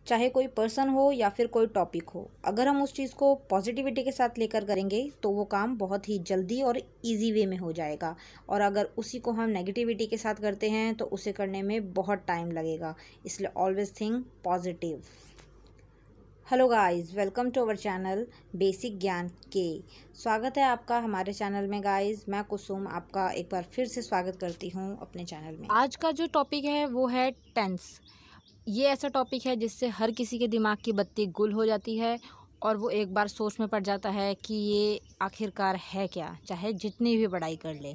चाहे कोई पर्सन हो या फिर कोई टॉपिक हो, अगर हम उस चीज़ को पॉजिटिविटी के साथ लेकर करेंगे तो वो काम बहुत ही जल्दी और इजी वे में हो जाएगा। और अगर उसी को हम नेगेटिविटी के साथ करते हैं तो उसे करने में बहुत टाइम लगेगा। इसलिए always think positive. Hello guys, welcome to our channel basic ज्ञान के। स्वागत है आपका हमारे चैनल में गाइस। मैं कुसुम आपका एक बार फिर से स्वागत करती हूँ अपने चैनल में। आज का जो टॉपिक है वो है टेंस। ये ऐसा टॉपिक है जिससे हर किसी के दिमाग की बत्ती गुल हो जाती है और वो एक बार सोच में पड़ जाता है कि ये आखिरकार है क्या, चाहे जितनी भी पढ़ाई कर ले,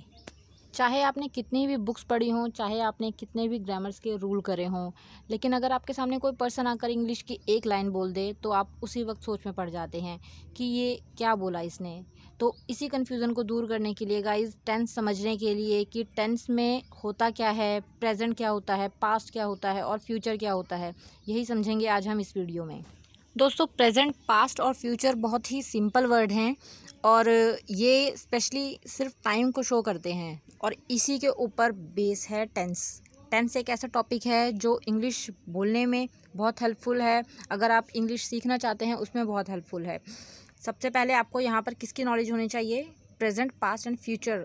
चाहे आपने कितनी भी बुक्स पढ़ी हों, चाहे आपने कितने भी ग्रामर्स के रूल करे हों। लेकिन अगर आपके सामने कोई पर्सन आकर इंग्लिश की एक लाइन बोल दे तो आप उसी वक्त सोच में पड़ जाते हैं कि ये क्या बोला इसने। तो इसी कन्फ्यूज़न को दूर करने के लिए गाइस, टेंस समझने के लिए कि टेंस में होता क्या है, प्रेजेंट क्या होता है, पास्ट क्या होता है और फ्यूचर क्या होता है, यही समझेंगे आज हम इस वीडियो में। दोस्तों, प्रेजेंट, पास्ट और फ्यूचर बहुत ही सिंपल वर्ड हैं और ये स्पेशली सिर्फ टाइम को शो करते हैं और इसी के ऊपर बेस है टेंस। टेंस एक ऐसा टॉपिक है जो इंग्लिश बोलने में बहुत हेल्पफुल है। अगर आप इंग्लिश सीखना चाहते हैं उसमें बहुत हेल्पफुल है। सबसे पहले आपको यहाँ पर किसकी नॉलेज होनी चाहिए? प्रेजेंट, पास्ट एंड फ्यूचर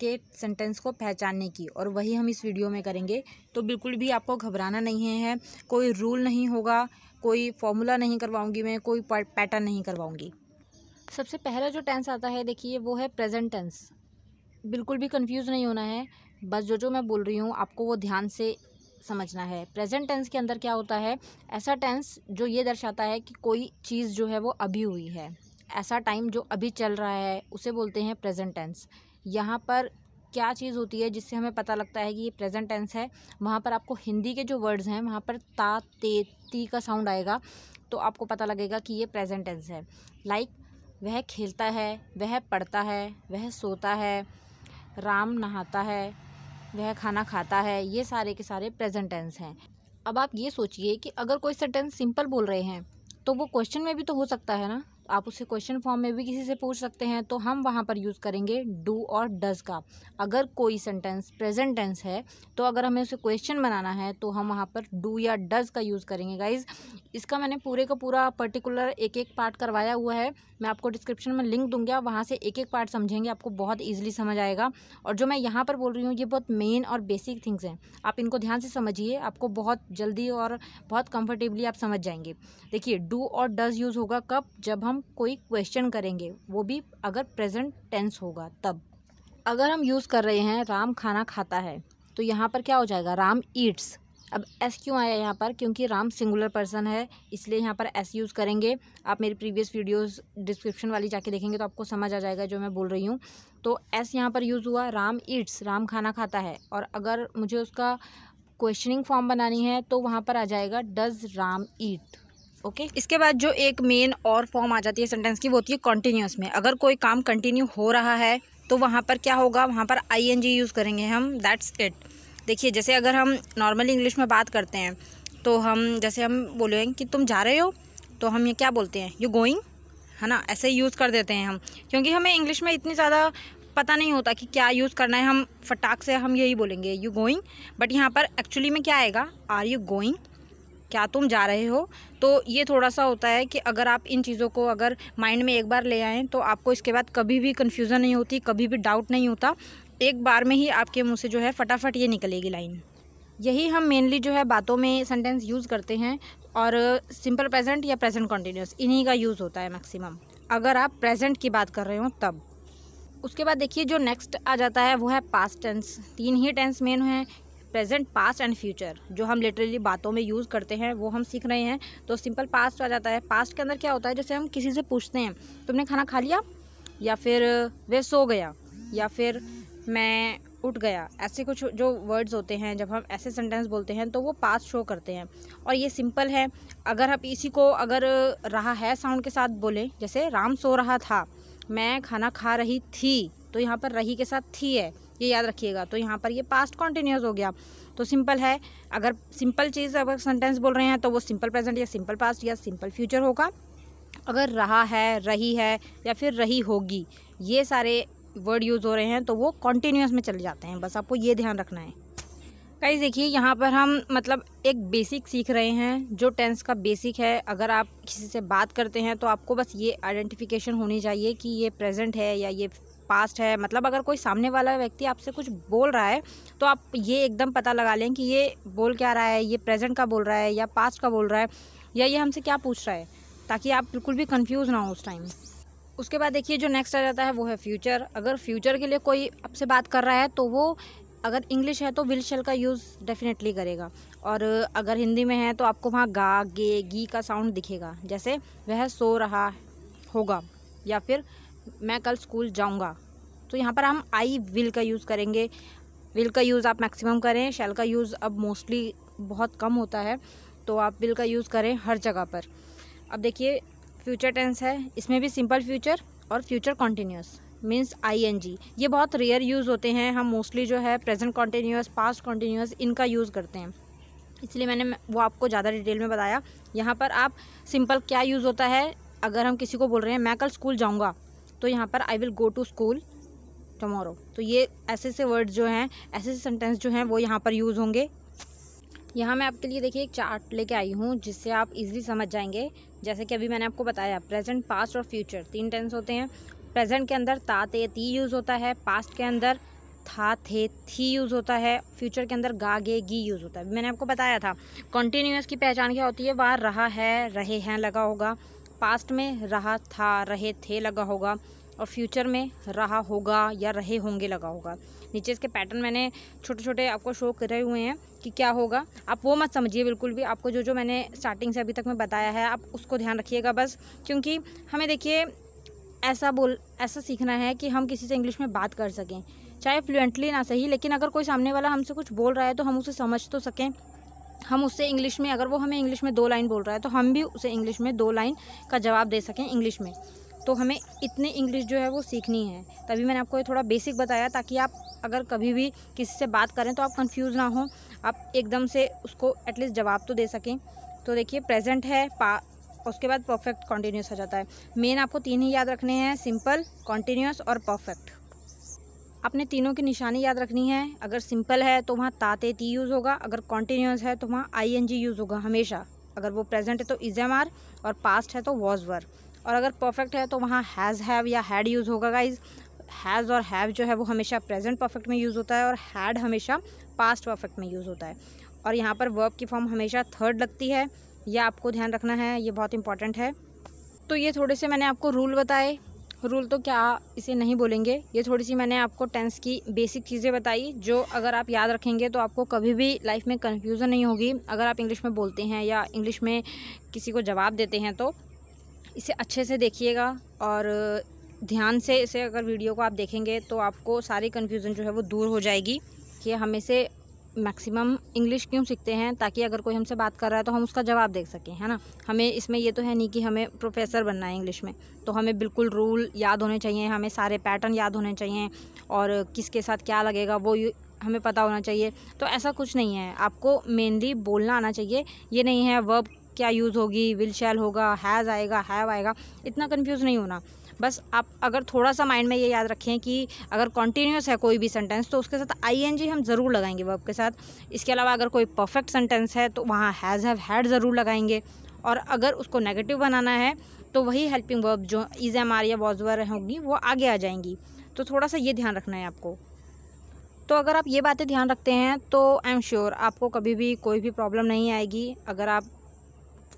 के सेंटेंस को पहचानने की, और वही हम इस वीडियो में करेंगे। तो बिल्कुल भी आपको घबराना नहीं है। कोई रूल नहीं होगा, कोई फॉर्मूला नहीं करवाऊंगी मैं, कोई पैटर्न नहीं करवाऊंगी। सबसे पहला जो टेंस आता है, देखिए, वो है प्रेजेंट टेंस। बिल्कुल भी कंफ्यूज नहीं होना है, बस जो मैं बोल रही हूँ आपको वो ध्यान से समझना है। प्रेजेंट टेंस के अंदर क्या होता है? ऐसा टेंस जो ये दर्शाता है कि कोई चीज़ जो है वो अभी हुई है, ऐसा टाइम जो अभी चल रहा है उसे बोलते हैं प्रेजेंट टेंस। यहाँ पर क्या चीज़ होती है जिससे हमें पता लगता है कि ये प्रेजेंट टेंस है? वहाँ पर आपको हिंदी के जो वर्ड्स हैं वहाँ पर ता, ते, ती का साउंड आएगा तो आपको पता लगेगा कि ये प्रेजेंट टेंस है। लाइक, वह खेलता है, वह पढ़ता है, वह सोता है, राम नहाता है, वह खाना खाता है, ये सारे के सारे प्रेजेंट टेंस हैं। अब आप ये सोचिए कि अगर कोई सेंटेंस सिंपल बोल रहे हैं तो वो क्वेश्चन में भी तो हो सकता है ना। आप उसे क्वेश्चन फॉर्म में भी किसी से पूछ सकते हैं, तो हम वहाँ पर यूज़ करेंगे डू और डज़ का। अगर कोई सेंटेंस प्रेजेंट टेंस है तो अगर हमें उसे क्वेश्चन बनाना है तो हम वहाँ पर डू या डज़ का यूज़ करेंगे गाइज। इसका मैंने पूरे का पूरा पर्टिकुलर एक एक पार्ट करवाया हुआ है। मैं आपको डिस्क्रिप्शन में लिंक दूंगा, वहाँ से एक एक पार्ट समझेंगे, आपको बहुत ईजिली समझ आएगा। और जो मैं यहाँ पर बोल रही हूँ ये बहुत मेन और बेसिक थिंग्स हैं, आप इनको ध्यान से समझिए, आपको बहुत जल्दी और बहुत कंफर्टेबली आप समझ जाएंगे। देखिए, डू और डज़ यूज़ होगा कब? जब हम कोई क्वेश्चन करेंगे, वो भी अगर प्रेजेंट टेंस होगा तब। अगर हम यूज़ कर रहे हैं राम खाना खाता है तो यहाँ पर क्या हो जाएगा? राम ईट्स। अब एस क्यों आया यहाँ पर? क्योंकि राम सिंगुलर पर्सन है, इसलिए यहाँ पर एस यूज़ करेंगे। आप मेरी प्रीवियस वीडियोस डिस्क्रिप्शन वाली जाके देखेंगे तो आपको समझ आ जाएगा जो मैं बोल रही हूँ। तो एस यहाँ पर यूज़ हुआ। राम ईट्स, राम खाना खाता है। और अगर मुझे उसका क्वेश्चनिंग फॉर्म बनानी है तो वहाँ पर आ जाएगा डज राम ईट। ओके, इसके बाद जो एक मेन और फॉर्म आ जाती है सेंटेंस की, वो होती है कॉन्टिन्यूस में। अगर कोई काम कंटिन्यू हो रहा है तो वहाँ पर क्या होगा? वहाँ पर आईएनजी यूज़ करेंगे हम, दैट्स इट। देखिए, जैसे अगर हम नॉर्मली इंग्लिश में बात करते हैं तो जैसे हम बोलेंगे कि तुम जा रहे हो, तो हम ये क्या बोलते हैं? यू गोइंग, है ना? ऐसे यूज़ कर देते हैं हम, क्योंकि हमें इंग्लिश में इतनी ज़्यादा पता नहीं होता कि क्या यूज़ करना है। हम फटाक से हम यही बोलेंगे यू गोइंग, बट यहाँ पर एक्चुअली में क्या आएगा? आर यू गोइंग, क्या तुम जा रहे हो? तो ये थोड़ा सा होता है कि अगर आप इन चीज़ों को अगर माइंड में एक बार ले आएँ तो आपको इसके बाद कभी भी कन्फ्यूज़न नहीं होती, कभी भी डाउट नहीं होता। एक बार में ही आपके मुंह से जो है फटाफट ये निकलेगी लाइन। यही हम मेनली जो है बातों में सेंटेंस यूज़ करते हैं, और सिंपल प्रेजेंट या प्रेजेंट कॉन्टिन्यूस, इन्हीं का यूज़ होता है मैक्सिमम, अगर आप प्रेजेंट की बात कर रहे हो तब। उसके बाद देखिए, जो नेक्स्ट आ जाता है वो है पास्ट टेंस। 3 ही टेंस मेन हैं, प्रेजेंट, पास्ट एंड फ्यूचर, जो हम लिटरली बातों में यूज़ करते हैं वो हम सीख रहे हैं। तो सिंपल पास्ट आ जाता है। पास्ट के अंदर क्या होता है? जैसे हम किसी से पूछते हैं तुमने खाना खा लिया, या फिर वे सो गया, या फिर मैं उठ गया, ऐसे कुछ जो वर्ड्स होते हैं, जब हम ऐसे सेंटेंस बोलते हैं तो वो पास्ट शो करते हैं। और ये सिंपल है। अगर आप इसी को अगर रहा है साउंड के साथ बोलें, जैसे राम सो रहा था, मैं खाना खा रही थी, तो यहाँ पर रही के साथ थी है, ये याद रखिएगा। तो यहाँ पर ये पास्ट कॉन्टिन्यूस हो गया। तो सिंपल है। अगर सिंपल चीज़ अगर सेंटेंस बोल रहे हैं तो वो सिंपल प्रेजेंट या सिंपल पास्ट या सिंपल फ्यूचर होगा। अगर रहा है, रही है या फिर रही होगी, ये सारे वर्ड यूज़ हो रहे हैं तो वो कॉन्टिन्यूस में चले जाते हैं। बस आपको ये ध्यान रखना है। गाइस देखिए, यहाँ पर हम मतलब एक बेसिक सीख रहे हैं जो टेंस का बेसिक है। अगर आप किसी से बात करते हैं तो आपको बस ये आइडेंटिफिकेशन होनी चाहिए कि ये प्रेजेंट है या ये पास्ट है। मतलब अगर कोई सामने वाला व्यक्ति आपसे कुछ बोल रहा है तो आप ये एकदम पता लगा लें कि ये बोल क्या रहा है, ये प्रेजेंट का बोल रहा है या पास्ट का बोल रहा है, या ये हमसे क्या पूछ रहा है, ताकि आप बिल्कुल भी कन्फ्यूज़ ना हो उस टाइम। उसके बाद देखिए जो नेक्स्ट आ जाता है वो है फ्यूचर। अगर फ्यूचर के लिए कोई आपसे बात कर रहा है तो वो अगर इंग्लिश है तो विल शैल का यूज़ डेफिनेटली करेगा, और अगर हिंदी में है तो आपको वहाँ गा गे गी का साउंड दिखेगा। जैसे वह सो रहा होगा या फिर मैं कल स्कूल जाऊँगा, तो यहाँ पर हम आई विल का यूज़ करेंगे। विल का यूज़ आप मैक्सिमम करें, शैल का यूज़ अब मोस्टली बहुत कम होता है, तो आप विल का यूज़ करें हर जगह पर। अब देखिए फ्यूचर टेंस है, इसमें भी सिंपल फ्यूचर और फ्यूचर कॉन्टीन्यूस मीन्स आईएनजी, ये बहुत रेयर यूज़ होते हैं। हम मोस्टली जो है प्रेजेंट कॉन्टीन्यूस, पास्ट कॉन्टीन्यूस इनका यूज़ करते हैं, इसलिए मैंने वो आपको ज़्यादा डिटेल में बताया। यहाँ पर आप सिंपल क्या यूज़ होता है, अगर हम किसी को बोल रहे हैं मैं कल स्कूल जाऊँगा, तो यहाँ पर I will go to school tomorrow. तो ये ऐसे से वर्ड्स जो हैं, ऐसे से सेंटेंस जो हैं वो यहाँ पर यूज़ होंगे। यहाँ मैं आपके लिए देखिए एक चार्ट लेके आई हूँ जिससे आप इजीली समझ जाएंगे। जैसे कि अभी मैंने आपको बताया प्रेजेंट, पास्ट और फ्यूचर 3 टेंस होते हैं। प्रेजेंट के अंदर ता ते ती यूज़ होता है, पास्ट के अंदर था थे थी यूज़ होता है, फ्यूचर के अंदर गा गे गी यूज़ होता है। मैंने आपको बताया था कॉन्टीन्यूअस की पहचान क्या होती है, वहाँ रहा है रहे हैं लगा होगा, पास्ट में रहा था रहे थे लगा होगा, और फ्यूचर में रहा होगा या रहे होंगे लगा होगा। नीचे इसके पैटर्न मैंने छोटे छोटे आपको शो करे हुए हैं कि क्या होगा। आप वो मत समझिए बिल्कुल भी, आपको जो जो मैंने स्टार्टिंग से अभी तक में बताया है आप उसको ध्यान रखिएगा बस। क्योंकि हमें देखिए ऐसा सीखना है कि हम किसी से इंग्लिश में बात कर सकें, चाहे फ्लुएंटली ना सही, लेकिन अगर कोई सामने वाला हमसे कुछ बोल रहा है तो हम उसे समझ तो सकें। हम उससे इंग्लिश में, अगर वो हमें इंग्लिश में 2 लाइन बोल रहा है तो हम भी उसे इंग्लिश में 2 लाइन का जवाब दे सकें इंग्लिश में। तो हमें इतनी इंग्लिश जो है वो सीखनी है। तभी मैंने आपको ये थोड़ा बेसिक बताया, ताकि आप अगर कभी भी किसी से बात करें तो आप कंफ्यूज ना हो, आप एकदम से उसको एटलीस्ट जवाब तो दे सकें। तो देखिए प्रेजेंट है, उसके बाद परफेक्ट कॉन्टीन्यूस आ जाता है। मेन आपको 3 ही याद रखने हैं, सिंपल, कॉन्टीन्यूस और परफेक्ट। आपने तीनों की निशानी याद रखनी है। अगर सिंपल है तो वहाँ ता ते ती यूज़ होगा, अगर कॉन्टीन्यूस है तो वहाँ आईएनजी यूज़ होगा हमेशा। अगर वो प्रेजेंट है तो इज एम आर, और पास्ट है तो वॉज वर, और अगर परफेक्ट है तो वहाँ हैज़ हैव या हैड यूज़ होगा। गाइज हैज़ और हैव जो है वो हमेशा प्रेजेंट परफेक्ट में यूज़ होता है, और हैड हमेशा पास्ट परफेक्ट में यूज़ होता है। और यहाँ पर वर्ब की फॉर्म हमेशा थर्ड लगती है, यह आपको ध्यान रखना है, ये बहुत इंपॉर्टेंट है। तो ये थोड़े से मैंने आपको रूल बताए। रूल तो क्या इसे नहीं बोलेंगे, ये थोड़ी सी मैंने आपको टेंस की बेसिक चीज़ें बताई जो अगर आप याद रखेंगे तो आपको कभी भी लाइफ में कन्फ्यूज़न नहीं होगी। अगर आप इंग्लिश में बोलते हैं या इंग्लिश में किसी को जवाब देते हैं तो इसे अच्छे से देखिएगा, और ध्यान से इसे अगर वीडियो को आप देखेंगे तो आपको सारी कन्फ्यूज़न जो है वो दूर हो जाएगी। कि हम इसे मैक्सिमम इंग्लिश क्यों सीखते हैं, ताकि अगर कोई हमसे बात कर रहा है तो हम उसका जवाब देख सकें, है ना। हमें इसमें ये तो है नहीं कि हमें प्रोफेसर बनना है इंग्लिश में, तो हमें बिल्कुल रूल याद होने चाहिए, हमें सारे पैटर्न याद होने चाहिए, और किसके साथ क्या लगेगा वो हमें पता होना चाहिए। तो ऐसा कुछ नहीं है, आपको मेनली बोलना आना चाहिए। ये नहीं है वर्ब क्या यूज़ होगी, विल शैल होगा, हैज़ आएगा, हैव आएगा, इतना कन्फ्यूज़ नहीं होना। बस आप अगर थोड़ा सा माइंड में ये याद रखें कि अगर कॉन्टीन्यूस है कोई भी सेंटेंस तो उसके साथ आईएनजी हम ज़रूर लगाएंगे वर्ब के साथ। इसके अलावा अगर कोई परफेक्ट सेंटेंस है तो वहाँ हैज़ हैव हैड ज़रूर लगाएंगे, और अगर उसको नेगेटिव बनाना है तो वही हेल्पिंग वर्ब जो इज एम आर या वॉज वर होगी वो आगे आ जाएंगी। तो थोड़ा सा ये ध्यान रखना है आपको। तो अगर आप ये बातें ध्यान रखते हैं तो आई एम श्योर आपको कभी भी कोई भी प्रॉब्लम नहीं आएगी। अगर आप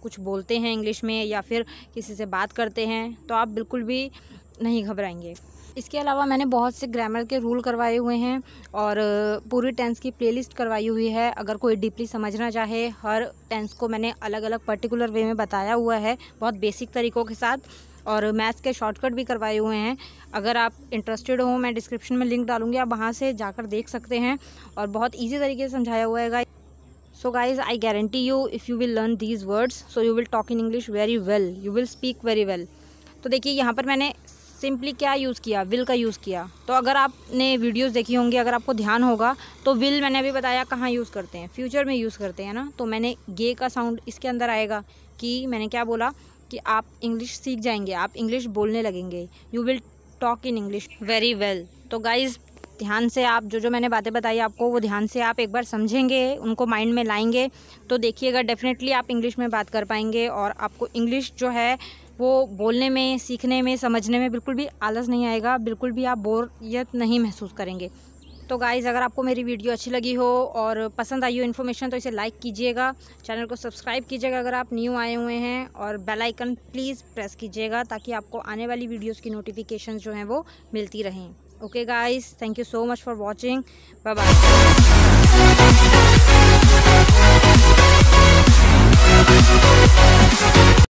कुछ बोलते हैं इंग्लिश में या फिर किसी से बात करते हैं तो आप बिल्कुल भी नहीं घबराएंगे। इसके अलावा मैंने बहुत से ग्रामर के रूल करवाए हुए हैं और पूरी टेंस की प्लेलिस्ट करवाई हुई है। अगर कोई डीपली समझना चाहे, हर टेंस को मैंने अलग अलग पर्टिकुलर वे में बताया हुआ है बहुत बेसिक तरीक़ों के साथ, और मैथ्स के शॉर्टकट भी करवाए हुए हैं। अगर आप इंटरेस्टेड हो मैं डिस्क्रिप्शन में लिंक डालूंगी, आप वहाँ से जाकर देख सकते हैं, और बहुत ईजी तरीके से समझाया हुआ है। So guys, I guarantee you if you will learn these words, so you will talk in English very well, you will speak very well। तो देखिए यहाँ पर मैंने सिंपली क्या यूज़ किया, विल का यूज़ किया। तो अगर आपने वीडियोस देखी होंगी, अगर आपको ध्यान होगा तो विल मैंने अभी बताया कहाँ यूज़ करते हैं, फ्यूचर में यूज़ करते हैं ना। तो मैंने गे का साउंड इसके अंदर आएगा कि मैंने क्या बोला कि आप इंग्लिश सीख जाएंगे, आप इंग्लिश बोलने लगेंगे, you will talk in English very well. तो गाइज़ ध्यान से आप जो मैंने बातें बताई आपको, वो ध्यान से आप एक बार समझेंगे, उनको माइंड में लाएंगे, तो देखिएगा डेफिनेटली आप इंग्लिश में बात कर पाएंगे और आपको इंग्लिश जो है वो बोलने में, सीखने में, समझने में बिल्कुल भी आलस नहीं आएगा, बिल्कुल भी आप बोरियत नहीं महसूस करेंगे। तो गाइज़, अगर आपको मेरी वीडियो अच्छी लगी हो और पसंद आई हो इन्फॉर्मेशन, तो इसे लाइक कीजिएगा, चैनल को सब्सक्राइब कीजिएगा अगर आप न्यू आए हुए हैं, और बेल आइकन प्लीज़ प्रेस कीजिएगा ताकि आपको आने वाली वीडियोस की नोटिफिकेशन जो हैं वो मिलती रहें। Okay guys, thank you so much for watching, bye bye.